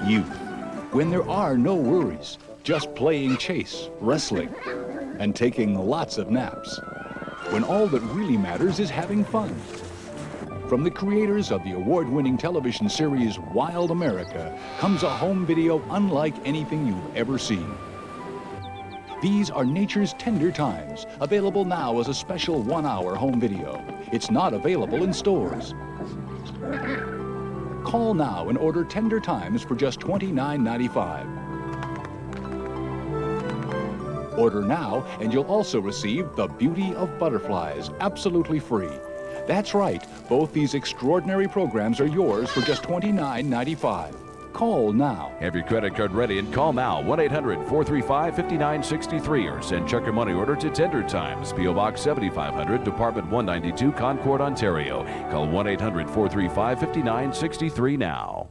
youth, when there are no worries, just playing chase, wrestling, and taking lots of naps, when all that really matters is having fun. From the creators of the award-winning television series Wild America comes a home video unlike anything you've ever seen. These are nature's tender times, available now as a special 1-hour home video. It's not available in stores. Call now and order Tender Times for just $29.95. Order now and you'll also receive The Beauty of Butterflies, absolutely free. That's right, both these extraordinary programs are yours for just $29.95. Call now. Have your credit card ready and call now. 1-800-435-5963 or send check or money order to Tender Times, P.O. Box 7500, Department 192, Concord, Ontario. Call 1-800-435-5963 now.